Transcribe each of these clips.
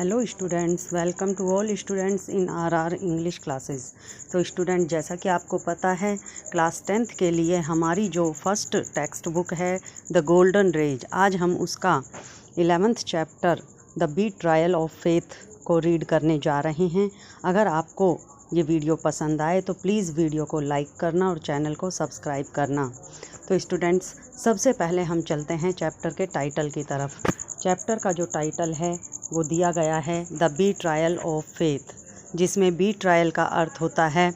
Hello students, welcome to all students in our English classes. तो student, जैसा कि आपको पता है, क्लास 10th के लिए हमारी जो फर्स्ट टेक्स्ट बुक है द गोल्डन रेज, आज हम उसका 11th chapter the betrayal of faith को रीड करने जा रहे हैं। अगर आपको ये वीडियो पसंद आए तो प्लीज़ वीडियो को लाइक करना और चैनल को सब्सक्राइब करना। तो स्टूडेंट्स, सबसे पहले हम चलते हैं चैप्टर के टाइटल की तरफ। चैप्टर का जो टाइटल है वो दिया गया है the betrayal of faith, जिसमें बी ट्रायल का अर्थ होता है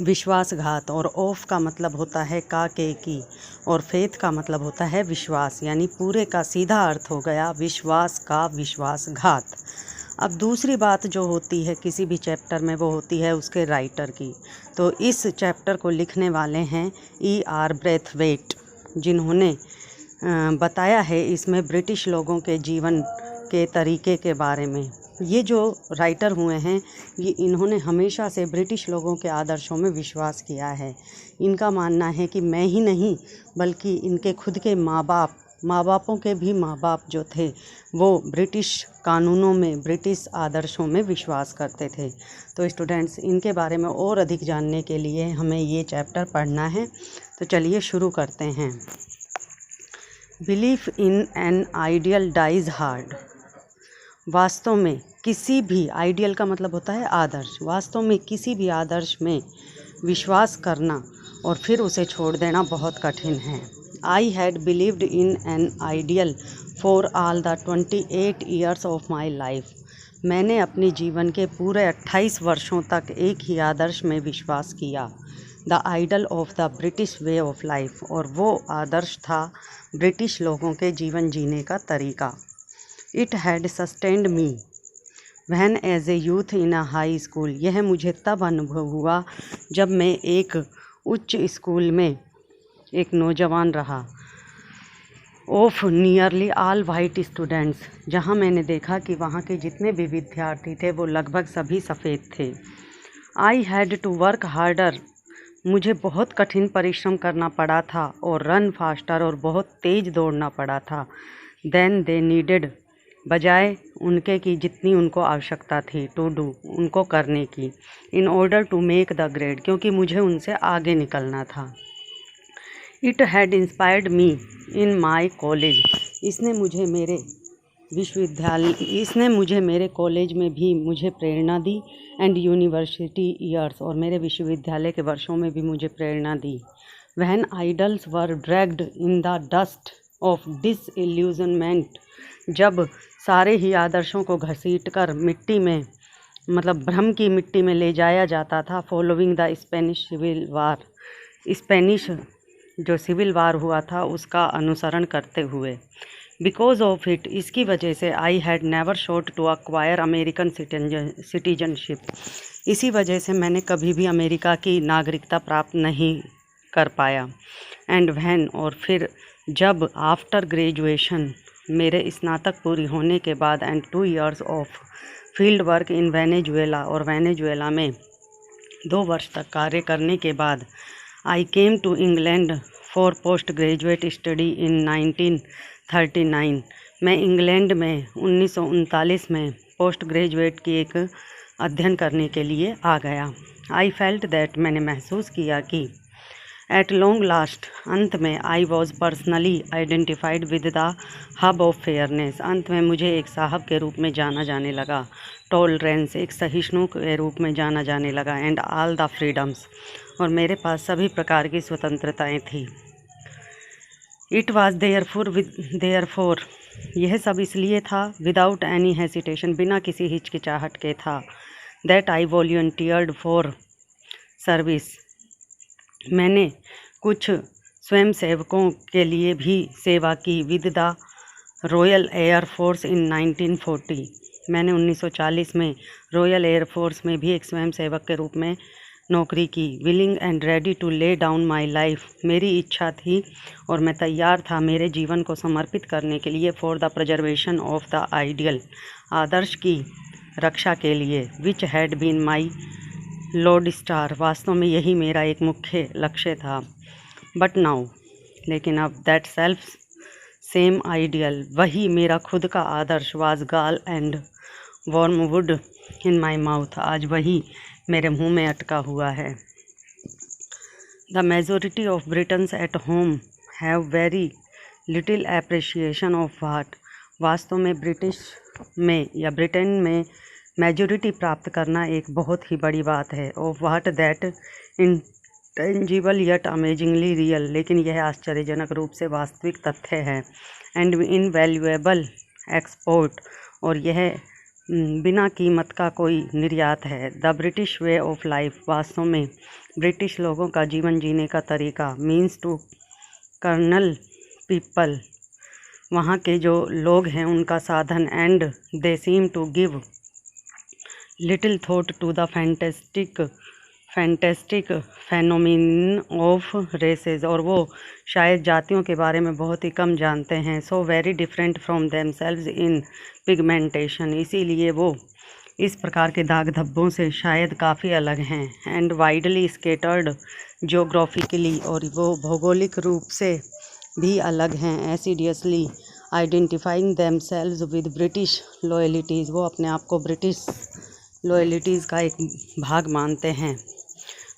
विश्वासघात, और ऑफ का मतलब होता है के की, और फेथ का मतलब होता है विश्वास। यानी पूरे का सीधा अर्थ हो गया विश्वास का विश्वासघात। अब दूसरी बात जो होती है किसी भी चैप्टर में, वो होती है उसके राइटर की। तो इस चैप्टर को लिखने वाले हैं E.R. ब्रेथवेट, जिन्होंने बताया है इसमें ब्रिटिश लोगों के जीवन के तरीके के बारे में। ये जो राइटर हुए हैं, ये इन्होंने हमेशा से ब्रिटिश लोगों के आदर्शों में विश्वास किया है। इनका मानना है कि मैं ही नहीं बल्कि इनके खुद के माँ बापों के भी माँ बाप जो थे वो ब्रिटिश कानूनों में, ब्रिटिश आदर्शों में विश्वास करते थे। तो स्टूडेंट्स, इनके बारे में और अधिक जानने के लिए हमें ये चैप्टर पढ़ना है। तो चलिए शुरू करते हैं। Belief in an ideal dies hard. वास्तव में किसी भी, आइडियल का मतलब होता है आदर्श, वास्तव में किसी भी आदर्श में विश्वास करना और फिर उसे छोड़ देना बहुत कठिन है। I had believed in an ideal for all the 28 years of my life. मैंने अपने जीवन के पूरे 28 वर्षों तक एक ही आदर्श में विश्वास किया, the ideal of the British way of life, और वो आदर्श था ब्रिटिश लोगों के जीवन जीने का तरीका। It had sustained me when as a youth in a high school. यह मुझे तब अनुभव हुआ जब मैं एक उच्च स्कूल में एक नौजवान रहा। Of nearly all white students, जहाँ मैंने देखा कि वहाँ के जितने भी विद्यार्थी थे वो लगभग सभी सफ़ेद थे। I had to work harder, मुझे बहुत कठिन परिश्रम करना पड़ा था, और रन फास्टर, और बहुत तेज़ दौड़ना पड़ा था। देन दे नीडेड, बजाय उनके की जितनी उनको आवश्यकता थी, टू डू, उनको करने की, in order to make the grade, क्योंकि मुझे उनसे आगे निकलना था। It had inspired me in my college, इसने मुझे मेरे कॉलेज में भी मुझे प्रेरणा दी, एंड यूनिवर्सिटी ईयर्स, और मेरे विश्वविद्यालय के वर्षों में भी मुझे प्रेरणा दी। When idols were dragged in the dust of disillusionment, जब सारे ही आदर्शों को घसीट कर मिट्टी में, मतलब भ्रम की मिट्टी में ले जाया जाता था, following the Spanish civil war, Spanish जो सिविल वार हुआ था उसका अनुसरण करते हुए। बिकॉज ऑफ इट, इसकी वजह से, I had never sought to acquire American citizenship, इसी वजह से मैंने कभी भी अमेरिका की नागरिकता प्राप्त नहीं कर पाया। एंड व्हेन, और फिर जब, आफ्टर ग्रेजुएशन, मेरे स्नातक पूरी होने के बाद, and 2 years of field work in Venezuela, और वेनेजुएला में 2 वर्ष तक कार्य करने के बाद, I came to England for post graduate study in 1939, मैं इंग्लैंड में 1939 में पोस्ट ग्रेजुएट की एक अध्ययन करने के लिए आ गया। आई फेल्ट दैट, मैंने महसूस किया कि, एट लॉन्ग लास्ट, अंत में, I was personally identified with the hub of fairness, अंत में मुझे एक साहब के रूप में जाना जाने लगा, टॉलरेंस, एक सहिष्णु के रूप में जाना जाने लगा, एंड ऑल द फ्रीडम्स, और मेरे पास सभी प्रकार की स्वतंत्रताएं थी। इट वॉज देयरफॉर, यह सब इसलिए था, विदाउट एनी हेसिटेशन, बिना किसी हिचकिचाहट के था, that I volunteered for service, मैंने कुछ स्वयंसेवकों के लिए भी सेवा की, with the royal air force in 1940, मैंने 1940 में रॉयल एयर फोर्स में भी एक स्वयंसेवक के रूप में नौकरी की। Willing and ready to lay down my life, मेरी इच्छा थी और मैं तैयार था मेरे जीवन को समर्पित करने के लिए, for the preservation of the ideal, आदर्श की रक्षा के लिए, which had been my lodestar, वास्तव में यही मेरा एक मुख्य लक्ष्य था। बट नाउ, लेकिन अब, दैट सेम आइडियल, वही मेरा खुद का आदर्श, was gall and wormwood in my mouth, आज वही मेरे मुंह में अटका हुआ है। The majority of Britons at home have very little appreciation of what, वास्तव में ब्रिटिश में या ब्रिटेन में मेजोरिटी प्राप्त करना एक बहुत ही बड़ी बात है। Of what that intangible yet amazingly real, लेकिन यह आश्चर्यजनक रूप से वास्तविक तथ्य है। एंड इनवैल्यूएबल एक्सपोर्ट, और यह बिना कीमत का कोई निर्यात है। The British way of life, वास्तव में ब्रिटिश लोगों का जीवन जीने का तरीका। मीन्स टू कर्नल पीपल, वहाँ के जो लोग हैं उनका साधन। And they seem to give little thought to the fantastic phenomenon of races, और वो शायद जातियों के बारे में बहुत ही कम जानते हैं। So very different from themselves in pigmentation, इसीलिए वो इस प्रकार के दाग धब्बों से शायद काफ़ी अलग हैं। एंड वाइडली स्केटर्ड जियोग्राफिकली, और वो भौगोलिक रूप से भी अलग हैं। Assiduously identifying themselves with British loyalties, वो अपने आप को ब्रिटिश लॉयल्टीज़ का एक भाग मानते हैं।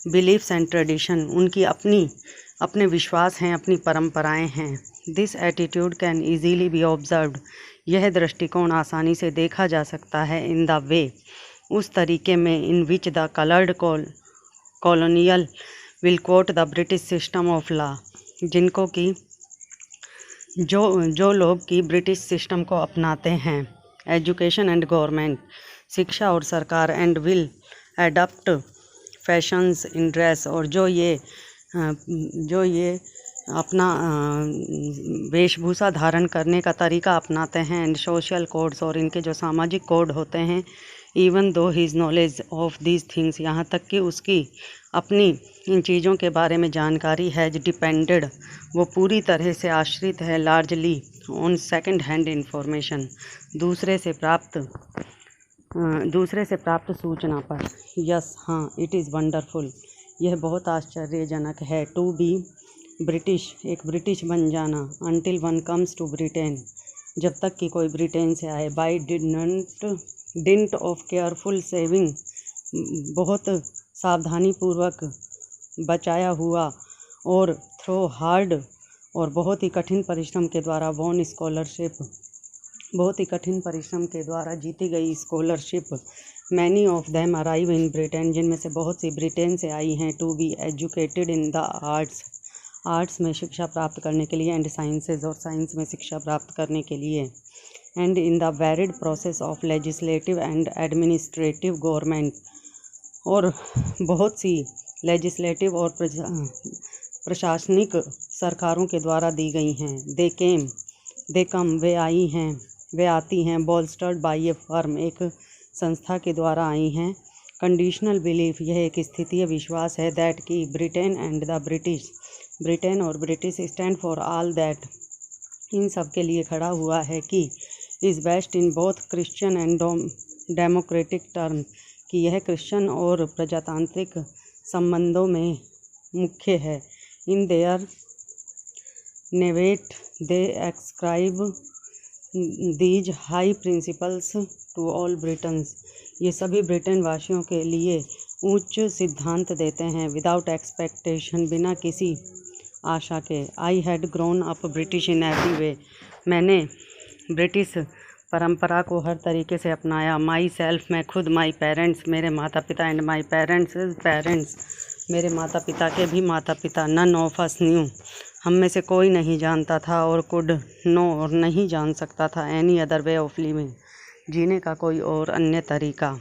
बिलीफ्स एंड ट्रेडिशन, उनकी अपने विश्वास हैं, अपनी परंपराएं हैं। This attitude can easily B observed, यह दृष्टिकोण आसानी से देखा जा सकता है। इन द वे, उस तरीके में, in which the coloured colonial will quote the British system of law, जिनको कि जो लोग की ब्रिटिश सिस्टम को अपनाते हैं। एजुकेशन एंड गवर्नमेंट, शिक्षा और सरकार। And will adopt fashions in dress, और जो ये अपना वेशभूषा धारण करने का तरीका अपनाते हैं। एंड सोशल कोड्स, और इनके जो सामाजिक कोड होते हैं। Even though his knowledge of these things, यहाँ तक कि उसकी अपनी इन चीज़ों के बारे में जानकारी है। डिपेंडेड, वो पूरी तरह से आश्रित है। Largely on second hand information, दूसरे से प्राप्त सूचना पर। यस, हाँ, इट इज़ वंडरफुल, यह बहुत आश्चर्यजनक है। टू बी ब्रिटिश, एक ब्रिटिश बन जाना। Until one comes to Britain, जब तक कि कोई ब्रिटेन से आए। By dint of careful saving, बहुत सावधानीपूर्वक बचाया हुआ। और थ्रो हार्ड, और बहुत ही कठिन परिश्रम के द्वारा। वॉन स्कॉलरशिप, बहुत ही कठिन परिश्रम के द्वारा जीती गई scholarship. Many of them arrive in Britain, जिनमें से बहुत सी ब्रिटेन से आई हैं। To be educated in the arts, arts में शिक्षा प्राप्त करने के लिए। एंड साइंसेज, और साइंस में शिक्षा प्राप्त करने के लिए। And in the varied process of legislative and administrative government, और बहुत सी लेजिस्लेटिव और प्रशासनिक सरकारों के द्वारा दी गई हैं। दे कम, वे आई हैं, वे आती हैं। बॉल्स्टर्ड बाई ए फर्म, एक संस्था के द्वारा आई हैं। कंडीशनल बिलीफ, यह एक स्थितीय विश्वास है। दैट की Britain and the British, Britain और British stand for all that, इन सब के लिए खड़ा हुआ है कि is best in both Christian and democratic term, कि यह क्रिश्चियन और प्रजातांत्रिक संबंधों में मुख्य है। In their naivety they ascribe these high principles to all Britons, ये सभी ब्रिटेन वासियों के लिए उच्च सिद्धांत देते हैं। विदाउट एक्सपेक्टेशन, बिना किसी आशा के। I had grown up British in every way, मैंने ब्रिटिश परंपरा को हर तरीके से अपनाया। माई सेल्फ, मैं खुद। माई पेरेंट्स, मेरे माता पिता। एंड माई पेरेंट्स, मेरे माता पिता के भी माता पिता। नन ऑफ अस न्यू, हम में से कोई नहीं जानता था। और कुड नो, और नहीं जान सकता था। Any other way of living, जीने का कोई और अन्य तरीका।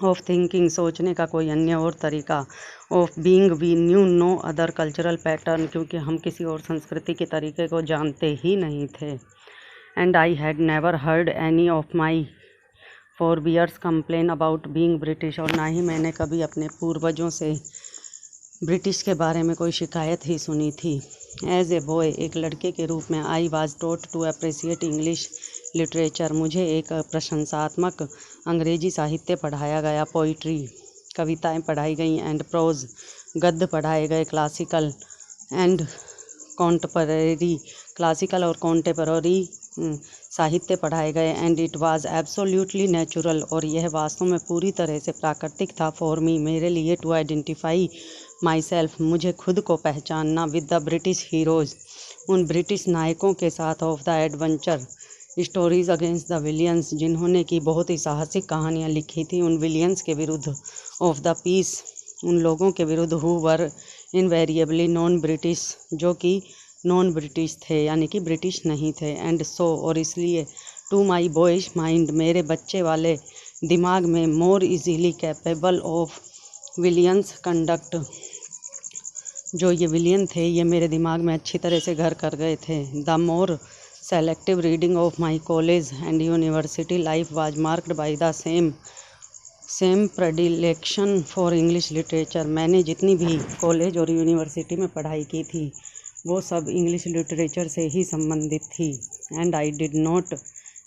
ऑफ थिंकिंग, सोचने का कोई अन्य और तरीका। Of being, we knew no other cultural pattern, क्योंकि हम किसी और संस्कृति के तरीके को जानते ही नहीं थे। And I had never heard any of my forebears complain about being British, और ना ही मैंने कभी अपने पूर्वजों से ब्रिटिश के बारे में कोई शिकायत ही सुनी थी। एज ए बॉय, एक लड़के के रूप में। I was taught to appreciate English literature, मुझे एक प्रशंसात्मक अंग्रेजी साहित्य पढ़ाया गया। पोइट्री, कविताएं पढ़ाई गई। एंड प्रोज, गद्य पढ़ाए गए। क्लासिकल एंड कॉन्टेम्पररी क्लासिकल और कॉन्टेम्पररी साहित्य पढ़ाए गए and it was absolutely natural, और यह वास्तव में पूरी तरह से प्राकृतिक था फॉर मी, मेरे लिए, टू आइडेंटिफाई माई सेल्फ, मुझे खुद को पहचानना, विद द ब्रिटिश हीरोज़, उन ब्रिटिश नायकों के साथ, of the adventure stories against the Williams, जिन्होंने की बहुत ही साहसिक कहानियाँ लिखी थी उन विलियंस के विरुद्ध, ऑफ द पीस, उन लोगों के विरुद्ध who were invariably non British, जो कि नॉन ब्रिटिश थे यानी कि ब्रिटिश नहीं थे, एंड सो, और इसलिए, टू माई बॉयज माइंड, मेरे बच्चे वाले दिमाग में, more easily capable of Williams conduct, जो ये विलियन थे ये मेरे दिमाग में अच्छी तरह से घर कर गए थे, the more selective reading of my college and university life was marked by the same predilection for English literature, मैंने जितनी भी कॉलेज और यूनिवर्सिटी में पढ़ाई की थी वो सब इंग्लिश लिटरेचर से ही संबंधित थी, and I did not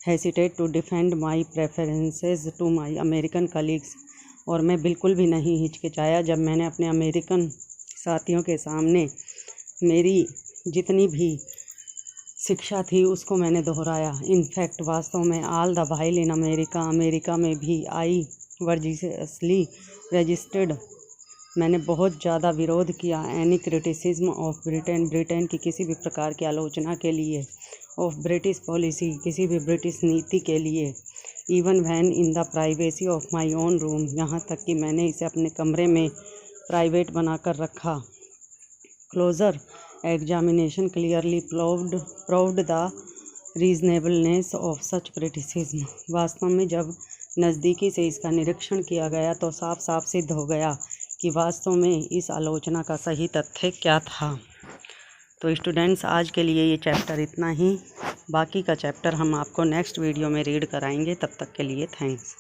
hesitate to defend my preferences to my American colleagues, और मैं बिल्कुल भी नहीं हिचकिचाया जब मैंने अपने अमेरिकन साथियों के सामने मेरी जितनी भी शिक्षा थी उसको मैंने दोहराया। इनफैक्ट वास्तव में all the while in America, America में भी आई वर्जियसली रजिस्टर्ड, मैंने बहुत ज़्यादा विरोध किया any criticism of Britain, Britain की किसी भी प्रकार की आलोचना के लिए, ऑफ ब्रिटिश पॉलिसी, किसी भी ब्रिटिश नीति के लिए, even when in the privacy of my own room, यहाँ तक कि मैंने इसे अपने कमरे में प्राइवेट बनाकर रखा। Closer examination clearly proved the reasonableness of such criticism, वास्तव में जब नज़दीकी से इसका निरीक्षण किया गया तो साफ साफ सिद्ध हो गया कि वास्तव में इस आलोचना का सही तथ्य क्या था। तो स्टूडेंट्स, आज के लिए ये चैप्टर इतना ही, बाकी का चैप्टर हम आपको नेक्स्ट वीडियो में रीड कराएंगे। तब तक के लिए थैंक्स।